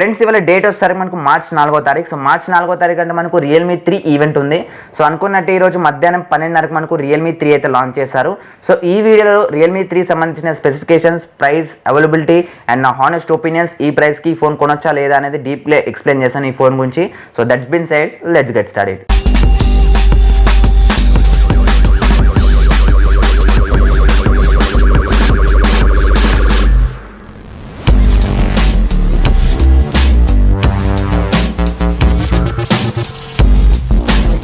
Friends ఇవాళ date వచ్చేసరికి మనకు మార్చ్ 4వ తారీఖు. సో మార్చ్ 4వ తారీఖు అంటే మనకు రియల్మీ 3 ఈవెంట్ ఉంది. సో అనుకున్నట్టు ఈరోజు మధ్యాహ్నం 12:30కి మనకు రియల్మీ 3 అయితే లాంచ్ చేశారు. సో ఈ వీడియోలో రియల్మీ 3 సంబంధించిన స్పెసిఫికేషన్స్, ప్రైస్, అవైలబిలిటీ అండ్ నా హానెస్ట్ ఒపీనియన్స్, ఈ ప్రైస్కి ఈ ఫోన్ కొనొచ్చా లేదా అనేది డీప్లీ ఎక్స్ప్లెయిన్ చేశాను ఈ ఫోన్ గురించి. So that's been said, let's get started.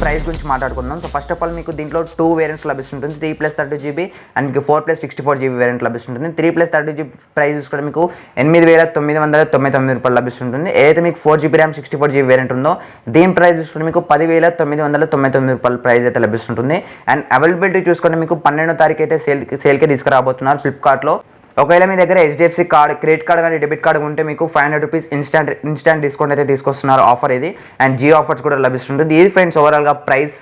Price గురించి మాట్లాడుకుందాం. సో ఫస్ట్ ఆఫ్ ఆల్ మీకు దీంట్లో 2 వేరియంట్స్ లభిస్తుంటుంది. 3+32GB అండ్ మీకు 4+64GB వేరియంట్ లభిస్తుంటుంది. 3+32GB ప్రైస్ చూసుకుంటే మీకు 8,999 రూపాయలు లభిస్తుంటుంది. ఏదైతే మీకు 4GB ర్యామ్ 64GB వేరియంట్ ఉందో దీని ప్రైస్ చూసుకుంటే మీకు 10,999 రూపాయల ప్రైస్ అయితే లభిస్తుంటుంది. అండ్ అవైలబిలిటీ చూసుకుంటే మీకు 12వ తారీఖు అయితే సేల్కి తీసుకురాబోతున్నారు ఫ్లిప్కార్ట్లో. ఒకవేళ మీ దగ్గర HDFC కార్డ్, క్రెడిట్ కార్డ్ కానీ డెబిట్ కార్డ్ ఉంటే మీకు 500 రూపీస్ ఇన్స్టాంట్ డిస్కౌంట్ అయితే తీసుకొస్తున్నారు ఆఫర్ ఇది. అండ్ జియో ఆఫర్స్ కూడా లభిస్తుంటుంది. ఇది ఫ్రెండ్స్ ఓవరాల్గా ప్రైస్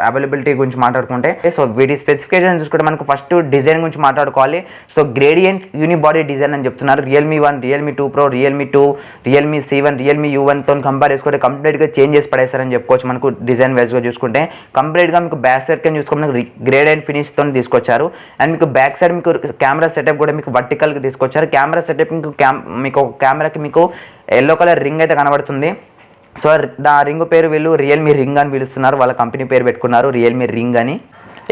అవైలబిలిటీ గురించి మాట్లాడుకుంటే. సో వీటి స్పెసిఫికేషన్ చూసుకుంటే మనకు ఫస్ట్ డిజైన్ గురించి మాట్లాడుకోవాలి. సో గ్రేడియంట్ యూనిబాడీ డిజైన్ అని చెప్తున్నారు. Realme 1, Realme 2 Pro, Realme 2, Realme C1, Realme U1తో కంపేర్ చేసుకుంటే కంప్లీట్గా చేంజ్ చేసి పడేస్తారని చెప్పుకోవచ్చు. మనకు డిజైన్ వైజ్గా చూసుకుంటే కంప్లీట్గా మీకు బ్యాక్ సైడ్ కింద చూసుకుంటే మనకు గ్రేడియంట్ ఫినిష్తో తీసుకొచ్చారు. అండ్ మీకు బ్యాక్ సైడ్ మీకు కెమెరా సెటప్ కూడా మీకు వర్టికల్గా తీసుకొచ్చారు. కెమెరా సెటప్ మీకు కెమెరాకి మీకు ఎల్లో కలర్ రింగ్ అయితే కనబడుతుంది. సో ఆ రింగ్ పేరు వీళ్ళు రియల్మీ రింగ్ అని పిలుస్తున్నారు. వాళ్ళ కంపెనీ పేరు పెట్టుకున్నారు రియల్మీ రింగ్ అని.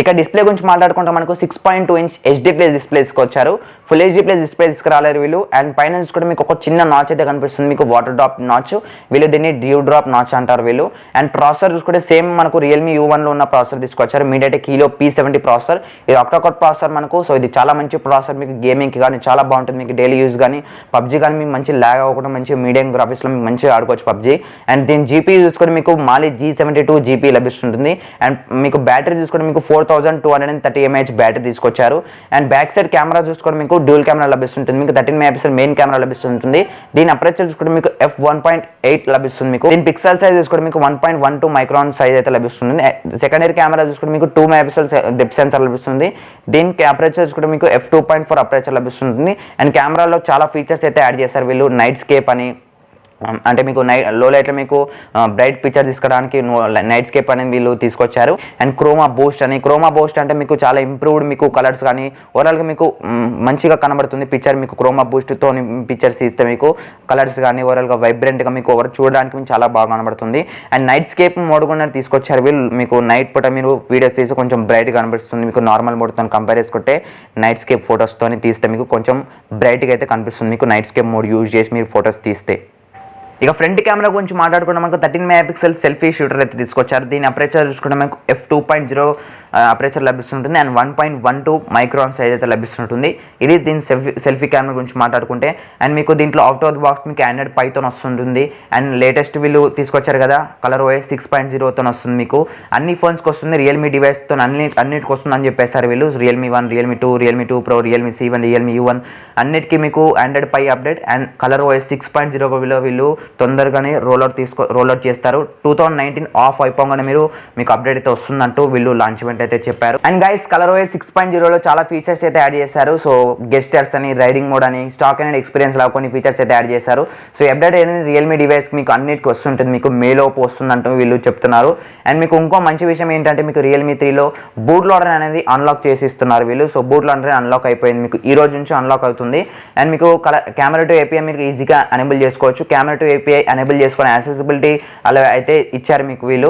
ఇక డిస్ప్లే గురించి మాట్లాడుకుంటే మనకు 6.2 ఇంచ్ HD+ డిస్ప్లే తీసుకొచ్చారు. ఫుల్ HD+ డిస్ప్లే తీసుకురాలేరు వీళ్ళు. అండ్ పైన చూసుకుంటే మీకు ఒక చిన్న నాచ్ అయితే కనిపిస్తుంది, మీకు వాటర్ డ్రాప్ నాచ్. వీళ్ళు దీన్ని డ్యూ డ్రాప్ నాచ్ అంటారు వీళ్ళు. అండ్ ప్రాసెసర్ చూసుకుంటే సేమ్ మనకు రియల్మీ U1లో ఉన్న ప్రాసెసర్ తీసుకొచ్చారు. MediaTek హీలో P70 processor. ఇది ఆక్టాకోర్ ప్రాసెసర్ మనకు. సో ఇది చాలా మంచి ప్రాసెసర్, మీకు గేమింగ్కి కానీ చాలా బాగుంటుంది. మీకు డైలీ యూజ్ కానీ పబ్జీ కానీ మీకు మంచి ల్యాగ్ అవ్వకుండా మంచి మీడియం గ్రాఫిక్స్లో మీకు మంచిగా ఆడుకోవచ్చు పబ్జీ. అండ్ దీని జీపీ చూసుకుంటే మీకు మాలి G72 జీపీ లభిస్తుంటుంది. అండ్ మీకు బ్యాటరీ చూసుకుంటే మీకు 4230 mAh బ్యాటరీ తీసుకొచ్చారు. అండ్ బ్యాక్ సైడ్ కెమెరా చూసుకుంటే మీకు డ్యూల్ కెమెరా లభిస్తుంటుంది. మీకు 13 MP మెయిన్ కెమెరా లభిస్తుంటుంది. దీని అపర్చర్ చూసుకుంటే మీకు f1.8 లభిస్తుంది. మీకు దీని పిక్సెల్ సైజ్ చూసుకుంటే మీకు 1.12 మైక్రాన్ సైజ్ అయితే లభిస్తుంది. సెకండరీ కెమెరా చూసుకుంటే మీకు 2 MP డెప్త్ సెన్సార్ లభిస్తుంది. దీనికి అపర్చర్ చూసుకుంటే మీకు f2.4 అపర్చర్ లభిస్తుంది. అండ్ కెమెరాలో చాలా ఫీచర్స్ అయితే యాడ్ చేశారు వీళ్ళు. నైట్ స్కేప్ అని, అంటే మీకు లో లైట్లో మీకు బ్రైట్ పిక్చర్ తీసుకోవడానికి నైట్ స్కేప్ అనేది వీళ్ళు తీసుకొచ్చారు. అండ్ క్రోమా బూస్ట్ అంటే మీకు చాలా ఇంప్రూవ్డ్ మీకు కలర్స్ కానీ ఓవరాల్గా మీకు మంచిగా కనబడుతుంది పిక్చర్. మీకు క్రోమా బూస్ట్తో పిక్చర్స్ ఇస్తే మీకు కలర్స్ కానీ ఓవరాల్గా వైబ్రెంట్గా మీకు చూడడానికి చాలా బాగా కనబడుతుంది. అండ్ నైట్ స్కేప్ మోడ్ కూడా తీసుకొచ్చారు వీళ్ళు. మీకు నైట్ పూట మీరు వీడియోస్ తీస్తే కొంచెం బ్రైట్గా కనిపిస్తుంది. మీకు నార్మల్ మోడ్తో కంపేర్ చేసుకుంటే నైట్ స్కేప్ ఫొటోస్తో తీస్తే మీకు కొంచెం బ్రైట్గా అయితే కనిపిస్తుంది మీకు నైట్ స్కేప్ మోడ్ యూజ్ చేసి మీరు ఫొటోస్ తీస్తే. ఇక ఫ్రంట్ కెమెరా గురించి మాట్లాడుకుంటే మనకు 13 MP సెల్ఫీ షూటర్ అయితే తీసుకొచ్చారు. దీని అపరేచర్ చూసుకుంటే మనకు f2.0 అపరేచర్ లభిస్తుంటుంది. అండ్ 1.12 మైక్రాన్ సైజ్ అయితే లభిస్తుంటుంది. ఇది దీని సెల్ఫీ కెమెరా గురించి మాట్లాడుకుంటే. అండ్ మీకు దీంట్లో అవుట్ ఆఫ్ ది బాక్స్ మీకు ఆండ్రాయిడ్ పైతో వస్తుంటుంది. అండ్ లేటెస్ట్ వీళ్ళు తీసుకొచ్చారు కదా కలర్ OS 6.0తో వస్తుంది. మీకు అన్ని ఫోన్స్కి వస్తుంది, రియల్మీ డివైస్తో అన్నిటికి వస్తుందని చెప్పేశారు వీళ్ళు. Realme 1, Realme 2, Realme 2 Pro, Realme C1, Realme U1 అన్నిటికీ మీకు Android Pie update and colour OS 6.0 వీళ్ళు తొందరగానే రోల్అవుట్ చేస్తారు. 2019 ఆఫ్ అయిపోగానే మీకు అప్డేట్ అయితే వస్తుందంటూ వీళ్ళు లాంచ్ ఈవెంట్ అయితే చెప్పారు. అండ్ గైస్ కలర్ OS 6.0లో చాలా ఫీచర్స్ అయితే యాడ్ చేశారు. సో గెస్టర్స్ అని, రైడింగ్ మోడ్ అని, స్టాక్ అండ్ ఎక్స్పీరియన్స్ లా కొన్ని ఫీచర్స్ అయితే యాడ్ చేశారు. సో అప్డేట్ అనేది రియల్మీ డివైస్ మీకు అన్నిటికి వస్తుంటుంది, మీకు మేలోపు వస్తుందంటూ వీళ్ళు చెప్తున్నారు. అండ్ మీకు ఇంకో మంచి విషయం ఏంటంటే మీకు రియల్మీ 3లో బూట్ లోడర్ అనేది అన్లాక్ చేసి ఇస్తున్నారు వీళ్ళు. సో బూట్ లోడర్ అన్లాక్ అయిపోయింది, మీకు ఈ రోజు నుంచి అన్లాక్ అవుతుంది. అండ్ మీకు కెమెరా టు API మీరు ఈజీగా ఎనేబుల్ చేసుకోవచ్చు. కెమెరా టు API ఎనేబుల్ చేసుకొని యాక్సెసిబిలిటీ అలా అయితే ఇచ్చారు మీకు వీళ్ళు.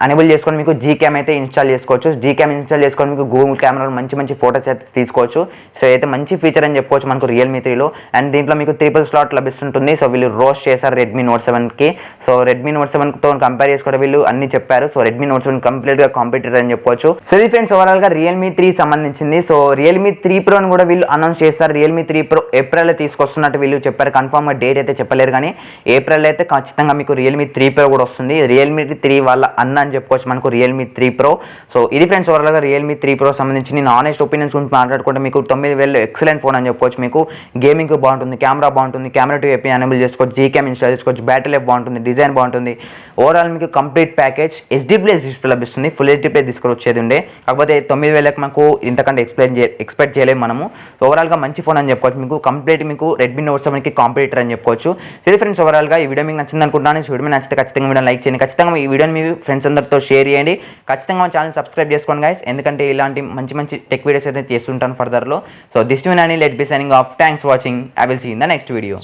ఎనేబుల్ చేసుకొని మీకు Gcam అయితే ఇన్స్టాల్ చేసుకోవచ్చు. Gcam ఇన్స్టాల్ చేసుకొని మీకు గూగుల్ కెమెరాలో మంచి ఫోటోస్ అయితే తీసుకోవచ్చు. సో అయితే మంచి ఫీచర్ అని చెప్పుకోవచ్చు మనకు రియల్మీ 3లో. అండ్ దీంట్లో మీకు 3 స్లాట్ లభిస్తుంటుంది. సో వీళ్ళు రోస్ట్ చేశారు రెడ్మీ నోట్ 7కి. సో రెడ్మీ నోట్ 7తో కంపేర్ చేసుకుంటే వీళ్ళు అన్ని చెప్పారు. సో రెడ్మీ నోట్ 7 కంప్లీట్గా కాంపిటీటర్ అని చెప్పొచ్చు. సో ఇది ఫ్రెండ్స్ ఓవరాల్గా రియల్మీ 3 సంబంధించింది. సో రియల్మీ 3 Proని కూడా వీళ్ళు అనౌన్స్ చేస్తారు. రియల్మీ 3 Pro ఏప్రిల్లో తీసుకొస్తున్నట్టు వీళ్ళు చెప్పారు. కన్ఫామ్గా డేట్ అయితే చెప్పలేరు కానీ ఏప్రిల్ అయితే ఖచ్చితంగా మీకు రియల్మీ 3 Pro కూడా వస్తుంది. రియల్మీ 3 వాళ్ళ అన్న అని చెప్పుకోవచ్చు మనకు రియల్మీ 3 Pro. సో ఇది ఫ్రెండ్స్ ఓవరాల్గా రియల్మీ 3 Pro సంబంధించి నేను ఆనెస్ట్ ఒపీనియన్స్ గురించి మాట్లాడుకుంటే మీకు 9000 ఎక్సలెంట్ ఫోన్ అని చెప్పుకోవచ్చు. మీకు గేమింగ్ బాగుంటుంది, కెమెరా బాగుంటుంది, కెమెరా టు ఏపీ ఎనేబుల్ చేసుకోవచ్చు, జీక్యామ్ ఇన్స్టాల్ చేసుకోవచ్చు, బ్యాటరీ లైఫ్ బాగుంటుంది, డిజైన్ బాగుంటుంది. ఓవరాల్ మీకు కంప్లీట్ ప్యాకేజ్ HD+ డిస్ప్లే లభిస్తుంది. ఫుల్ HD+ తీసుకొచ్చేది ఉండే, కాకపోతే 9000కి మనకు ఇంతకంటే ఎక్స్పెక్ట్ చేయలేము మనము. ఓవరాల్గా మంచి ఫోన్ అని చెప్పుకోవచ్చు. మీకు కంప్లీట్ మీకు రెడ్మీ నోట్ 7కి కాంపిటీటర్ అని చెప్పుకోవచ్చు. ఇది ఫ్రెండ్స్ ఓవరాల్గా ఈ వీడియో మీకు నచ్చింది అనుకుంటున్నాను. ఈ వీడియో నచ్చితే ఖచ్చితంగా వీడియో లైక్ చేయండి, ఖచ్చితంగా ఈ వీడియోని మీ ఫ్రెండ్స్ అందరితో షేర్ చేయండి, ఖచ్చితంగా మా ఛానల్ సబ్స్క్రైబ్ చేసుకోండి గైస్, ఎందుకంటే ఇలాంటి మంచి మంచి టెక్ వీడియోస్ అయితే చేస్తుంటాను ఫర్దర్లో. So this to Nani, let be signing off. Thanks for watching. I will see in the next video.